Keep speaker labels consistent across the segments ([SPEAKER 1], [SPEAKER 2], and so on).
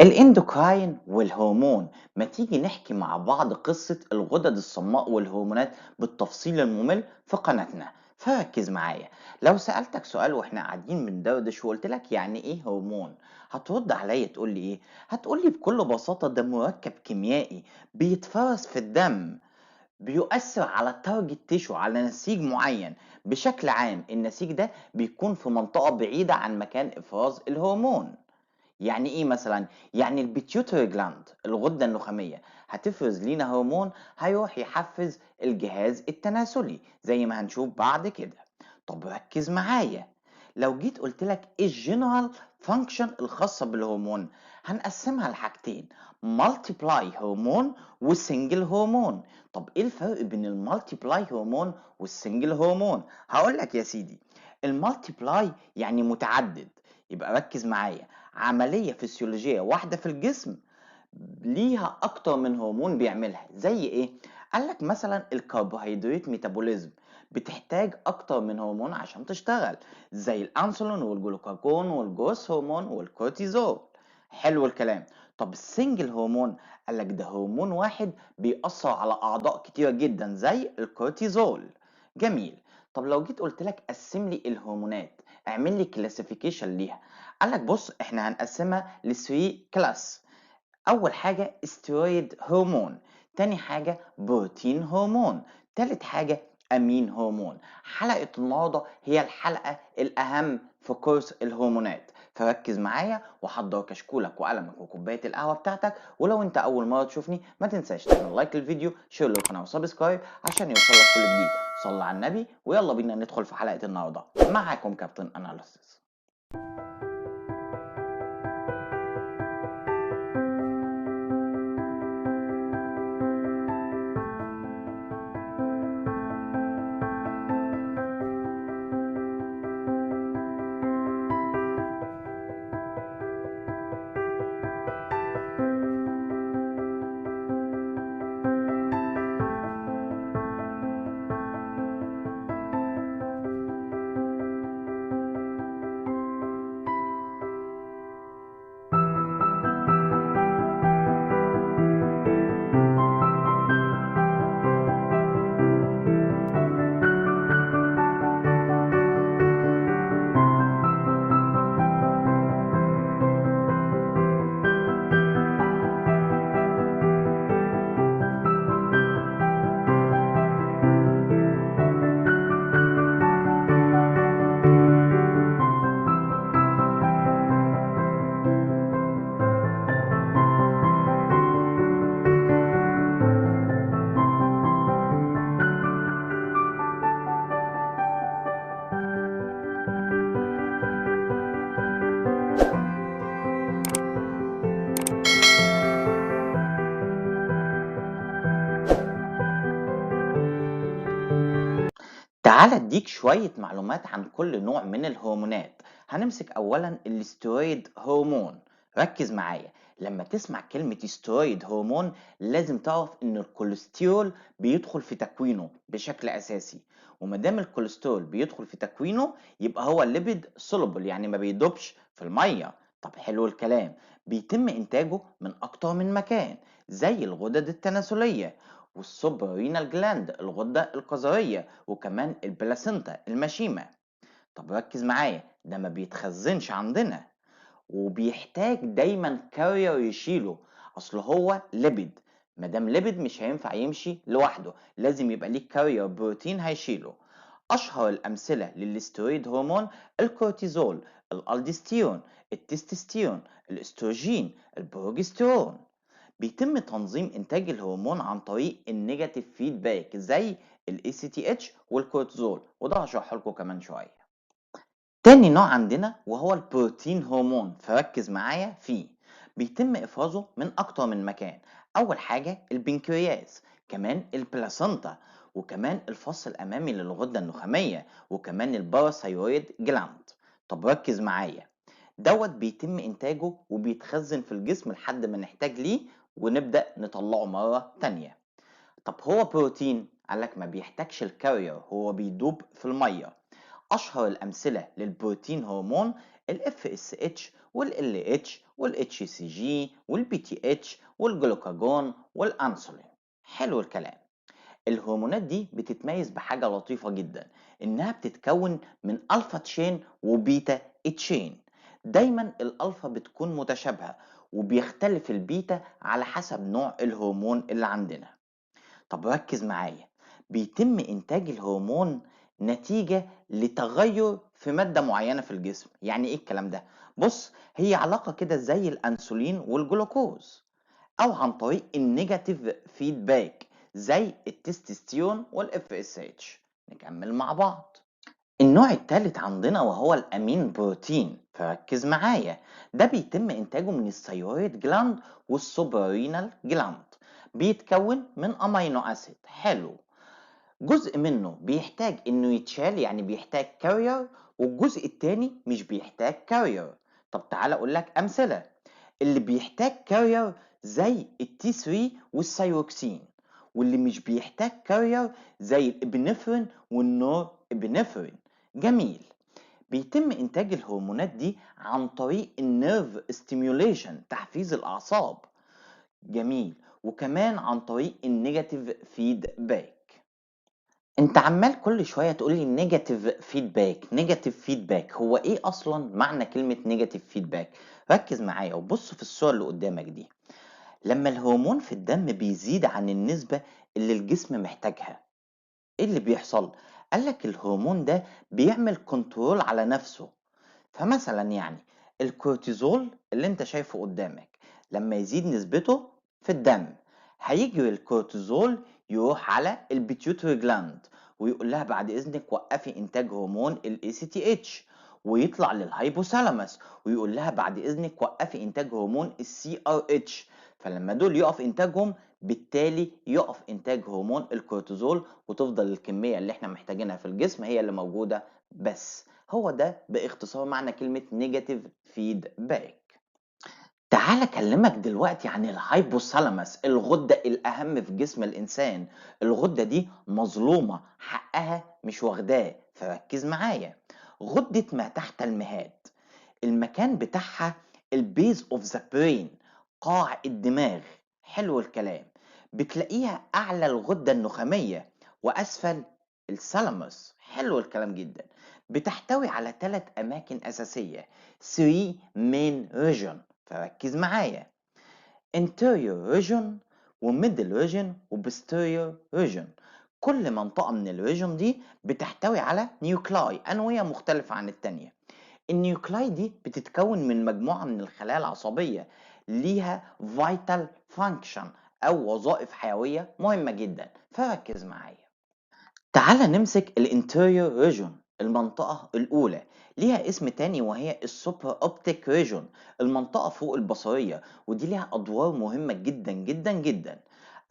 [SPEAKER 1] الاندوكراين والهرمون، ما تيجي نحكي مع بعض قصة الغدد الصماء والهرمونات بالتفصيل الممل في قناتنا. فركز معايا. لو سألتك سؤال واحنا قاعدين بندردش وقلت لك يعني ايه هرمون، هترد عليا تقول لي ايه؟ هتقول لي بكل بساطة ده مركب كيميائي بيتفرز في الدم، بيؤثر على التارجت تيشو، على نسيج معين. بشكل عام النسيج ده بيكون في منطقة بعيدة عن مكان إفراز الهرمون. يعني ايه مثلا؟ يعني البيتيوتري جلاند، الغده النخاميه، هتفرز لينا هرمون هيروح يحفز الجهاز التناسلي زي ما هنشوف بعد كده. طب ركز معايا. لو جيت قلت لك ايه الجنرال فانكشن الخاصه بالهرمون، هنقسمها لحاجتين: مالتيبلاي هرمون والسنجل هرمون. طب ايه الفرق بين المالتيبلاي هرمون والسنجل هرمون؟ هقول لك يا سيدي. المالتيبلاي يعني متعدد، يبقى ركز معايا. عملية فسيولوجية واحدة في الجسم ليها أكتر من هرمون بيعملها. زي إيه؟ قالك مثلا الكربوهيدرات ميتابوليزم بتحتاج أكتر من هرمون عشان تشتغل، زي الأنسولين والجلوكاجون والجروث هرمون والكورتيزول. حلو الكلام. طب السنجل هرمون، قالك ده هرمون واحد بيأثر على أعضاء كتيرة جدا زي الكورتيزول. جميل. طب لو جيت قلت لك قسم لي الهرمونات، اعمل لي كلاسيفيكيشن ليها. قال لك بص احنا هنقسمها ل 3 كلاس. اول حاجه استرويد هرمون، تاني حاجه بروتين هرمون، تالت حاجه امين هرمون. حلقه النهارده هي الحلقه الاهم في كورس الهرمونات، فركز معايا وحضر كشكولك وقلمك وكوبايه القهوه بتاعتك. ولو انت اول مره تشوفني ما تنساش تعمل لايك للفيديو، شير للقناه وسبسكرايب عشان يوصلك كل جديد. صلى على النبي ويلا بينا ندخل في حلقه النهارده. معاكم كابتن اناليسيس. تعال اديك شوية معلومات عن كل نوع من الهرمونات. هنمسك اولا الاسترويد هرمون. ركز معايا. لما تسمع كلمة استرويد هرمون لازم تعرف ان الكوليسترول بيدخل في تكوينه بشكل اساسي، ومادام الكوليسترول بيدخل في تكوينه يبقى هو الليبيد سولوبل، يعني ما بيدوبش في المية. طب حلو الكلام. بيتم انتاجه من اكتر من مكان، زي الغدد التناسلية والسوبرينال جلاند الغدة القذرية، وكمان البلاسينتا المشيمة. طب ركز معايا، ده ما بيتخزنش عندنا، وبيحتاج دايما كارير يشيله. اصل هو ليبيد، مادام ليبيد مش هينفع يمشي لوحده، لازم يبقى ليه كارير بروتين هيشيله. اشهر الامثله للاسترويد هرمون الكورتيزول، الالديستيرون، التستوستيرون، الاستروجين، البروجستيرون. بيتم تنظيم انتاج الهرمون عن طريق النيجاتيف فيدباك زي الاي سي تي اتش والكورتيزول، وده هشرحه لكم كمان شويه. تاني نوع عندنا وهو البروتين هرمون، فركز معايا فيه. بيتم افرازه من اكتر من مكان. اول حاجه البنكرياس، كمان البلاسنتا، وكمان الفص الامامي للغده النخاميه، وكمان الباراثايرويد جلاند. طب ركز معايا. دوت بيتم انتاجه وبيتخزن في الجسم لحد ما نحتاج ليه ونبدأ نطلعه مرة تانية. طب هو بروتين؟ قالك ما بيحتاجش الكارير، هو بيدوب في المية. اشهر الامثلة للبروتين هرمون ال FSH والLH والHCG والBTH والجلوكاجون والأنسولين. حلو الكلام. الهرمونات دي بتتميز بحاجة لطيفة جدا، إنها بتتكون من ألفا تشين وبيتا تشين. دايما الألفا بتكون متشابهة، وبيختلف البيتا على حسب نوع الهرمون اللي عندنا. طب ركز معايا، بيتم إنتاج الهرمون نتيجة لتغير في مادة معينة في الجسم. يعني إيه الكلام ده؟ بص، هي علاقة كده زي الأنسولين والجلوكوز، أو عن طريق النيجاتيف فيدباك زي التستوستيرون والاف اس اتش. نكمل مع بعض. النوع الثالث عندنا وهو الامين بروتين، فركز معايا. ده بيتم انتاجه من الثيرويد جلاند والسوبرينال جلاند. بيتكون من امينو اسيد. حلو. جزء منه بيحتاج انه يتشال، يعني بيحتاج كارير، والجزء التاني مش بيحتاج كارير. طب تعالى اقول لك امثله. اللي بيحتاج كارير زي التي 3 والثايروكسين، واللي مش بيحتاج كارير زي الابنفرين والنور ابنفرين. جميل. بيتم انتاج الهرمونات دي عن طريق النيرف ستيميوليشن، تحفيز الاعصاب. جميل. وكمان عن طريق النيجاتيف فيدباك. انت عمال كل شويه تقول لي نيجاتيف فيدباك نيجاتيف فيدباك. هو ايه اصلا معنى كلمه نيجاتيف فيدباك؟ ركز معايا وبص في الصور اللي قدامك دي. لما الهرمون في الدم بيزيد عن النسبه اللي الجسم محتاجها، ايه اللي بيحصل؟ قالك الهرمون ده بيعمل كنترول على نفسه. فمثلا يعني الكورتيزول اللي انت شايفه قدامك، لما يزيد نسبته في الدم، هيجي الكورتيزول يروح على البيتيوتري جلاند، ويقول لها بعد اذنك وقفي انتاج هرمون الاي سي تي اتش، ويطلع للهايبوثالاموس ويقول لها بعد اذنك وقفي انتاج هرمون السي ار اتش. فلما دول يقف انتاجهم، بالتالي يقف انتاج هرمون الكورتيزول، وتفضل الكميه اللي احنا محتاجينها في الجسم هي اللي موجوده بس. هو ده باختصار معنى كلمة نيجاتيف فيدباك. تعال اكلمك دلوقتي عن الهايبوثالاموس، الغدة الأهم في جسم الإنسان. الغدة دي مظلومة، حقها مش واخداه، فركز معايا. غدة ما تحت المهاد، المكان بتاعها البيز اوف ذا برين، قاع الدماغ. حلو الكلام. بتلاقيها أعلى الغدة النخامية، وأسفل الثالاموس. حلو الكلام جدا. بتحتوي على 3 أماكن أساسية، 3 main region. فركز معايا. anterior region وmiddle region وposterior region. كل منطقة من الريجون دي بتحتوي على نيوكلاي أنوية مختلفة عن التانية. النيوكلاي دي بتتكون من مجموعة من الخلايا العصبية ليها vital function أو وظائف حيوية مهمة جدا. فركز معايا. تعال نمسك الانتيريور ريجون، المنطقة الأولى. ليها اسم تاني وهي السوبر اوبتيك ريجون، المنطقة فوق البصرية، ودي ليها أدوار مهمة جدا جدا جدا.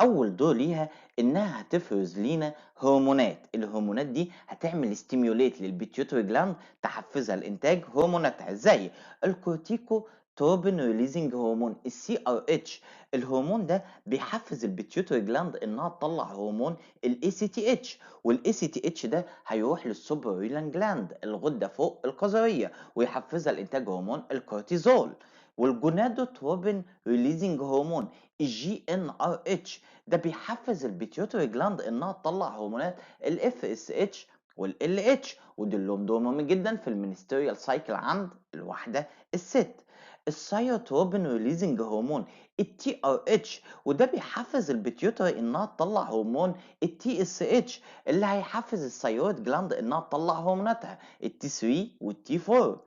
[SPEAKER 1] أول دور ليها إنها هتفرز لينا هرمونات. الهرمونات دي هتعمل ستيميوليت للبيتيوتري جلاند، تحفزها لإنتاج هرموناتها زي الكورتيكو تروبين ريليزنج هرمون السي ار اتش. الهرمون ده بيحفز البيتيوتري جلاند انها تطلع هرمون الاي سي تي اتش، والاي سي تي اتش ده هيروح للسوبريلان جلاند الغده فوق القذريه، ويحفزها لانتاج هرمون الكورتيزول. والجونادوتروبين ريليزنج هرمون الجي ان ار اتش ده بيحفز البيتيوتري جلاند انها تطلع هرمونات الاف اس اتش والال اتش، ودول لهم دور مهم جدا في المينستيريال سايكل عند الواحده الست. السايوتروبين ريليزنج هرمون التي ار اتش، وده بيحفز البيتيوتري انها تطلع هرمون التي اس اتش، اللي هيحفز الثايرويد جلاند انها تطلع هرموناتها التي 3 والتي 4.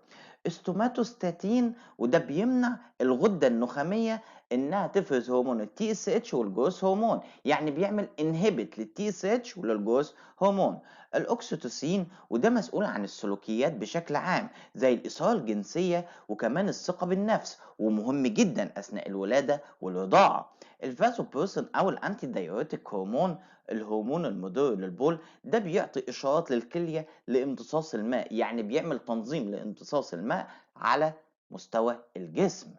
[SPEAKER 1] استوماتوستاتين، وده بيمنع الغده النخاميه انها تفرز هرمون التي اس اتش والجروث هرمون، يعني بيعمل انهبت للتي اس اتش وللجروث هرمون. الاكسيتوسين، وده مسؤول عن السلوكيات بشكل عام زي الاثاره الجنسيه وكمان الثقه بالنفس، ومهم جدا اثناء الولاده والرضاعه. الفازوبروسين او الانتي دايوريتيك هرمون، الهرمون المضر للبول، ده بيعطي اشارات للكليه لامتصاص الماء، يعني بيعمل تنظيم لامتصاص الماء على مستوى الجسم.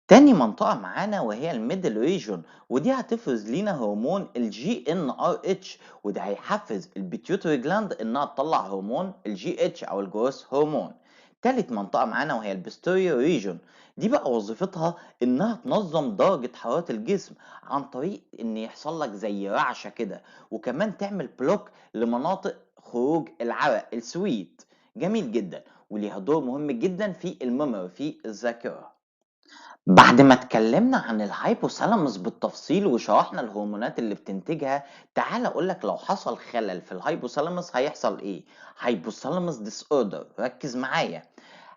[SPEAKER 1] تاني منطقة معانا وهي الميدل ريجون، ودي هتفرز لينا هرمون الجي ان ار اتش، وده هيحفز البيتيوتري جلاند انها تطلع هرمون الجي اتش او الجروث هرمون. تالت منطقة معانا وهي البستيريو ريجون، دي بقى وظيفتها إنها تنظم درجة حرارة الجسم عن طريق إن يحصل لك زي رعشة كده، وكمان تعمل بلوك لمناطق خروج العرق السويت. جميل جدا، وليها دور مهم جدا في الميموري في الذاكرة. بعد ما اتكلمنا عن الهايبوثالاموس بالتفصيل وشرحنا الهرمونات اللي بتنتجها، تعال اقولك لو حصل خلل في الهايبوثالاموس هيحصل ايه. هايبوثالاموس ديس اوردر، ركز معايا،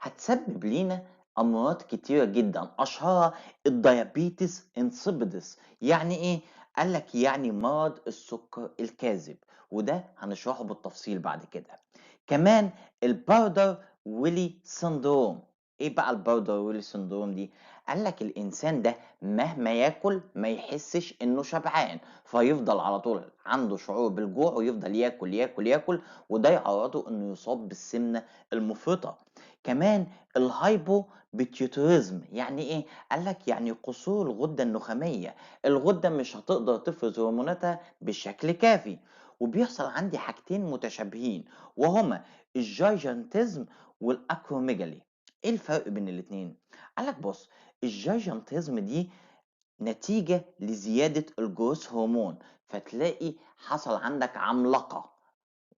[SPEAKER 1] هتسبب لينا امراض كتيرة جدا، اشهرها الديابيتس انسيبيدس. يعني ايه؟ قالك يعني مرض السكر الكاذب، وده هنشرحه بالتفصيل بعد كده. كمان الباردر ويلي سندروم. ايه بقى الباردر ويلي سندروم دي؟ قال لك الإنسان ده مهما ياكل ما يحسش إنه شبعان، فيفضل على طول عنده شعور بالجوع ويفضل ياكل ياكل ياكل، وده يعرضه إنه يصاب بالسمنة المفرطة. كمان الهايبو بيتيوتيريزم يعني إيه؟ قال لك يعني قصور الغدة النخامية، الغدة مش هتقدر تفرز هرموناتها بشكل كافي. وبيحصل عندي حاجتين متشابهين، وهما الجايجانتيزم والأكروميجالي. ايه الفرق بين الاتنين؟ قالك بص، الجايجانتيزم دي نتيجة لزيادة الجروث هرمون، فتلاقي حصل عندك عملاقة،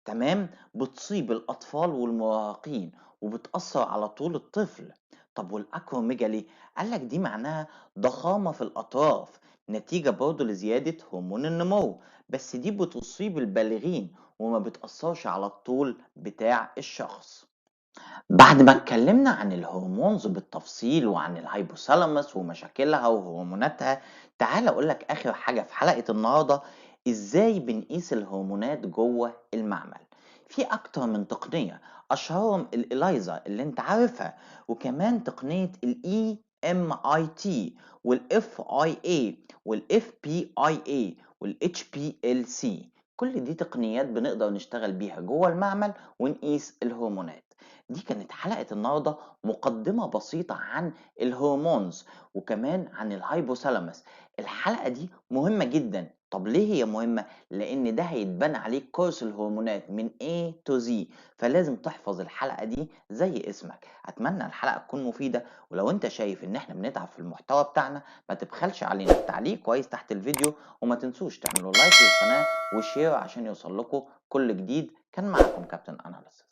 [SPEAKER 1] تمام، بتصيب الأطفال والمراهقين وبتأثر على طول الطفل. طب والأكروميجالي؟ قالك دي معناها ضخامة في الأطراف، نتيجة برضه لزيادة هرمون النمو، بس دي بتصيب البالغين وما بتأثرش على الطول بتاع الشخص. بعد ما اتكلمنا عن الهرمونز بالتفصيل وعن الهايبوثالاموس ومشاكلها وهرموناتها، تعال اقولك اخر حاجة في حلقة النهاردة، ازاي بنقيس الهرمونات جوه المعمل. في اكتر من تقنية، اشهرهم الإلايزا اللي انت عارفها، وكمان تقنية الاي ام اي تي والاف اي اي والاف بي اي اي والاتش بي ال سي. كل دي تقنيات بنقدر نشتغل بيها جوه المعمل ونقيس الهرمونات. دي كانت حلقة النهاردة، مقدمة بسيطة عن الهرمونز وكمان عن الهايبوثالاموس. الحلقة دي مهمة جدا. طب ليه هي مهمة؟ لأن ده هيتبنى عليك كورس الهرمونات من A to Z، فلازم تحفظ الحلقة دي زي اسمك. أتمنى الحلقة تكون مفيدة، ولو أنت شايف إن إحنا بنتعب في المحتوى بتاعنا ما تبخلش علينا بتعليق كويس تحت الفيديو، وما تنسوش تعملوا لايك للقناة وشير عشان يوصل لكم كل جديد. كان معكم كابتن أناليسيس.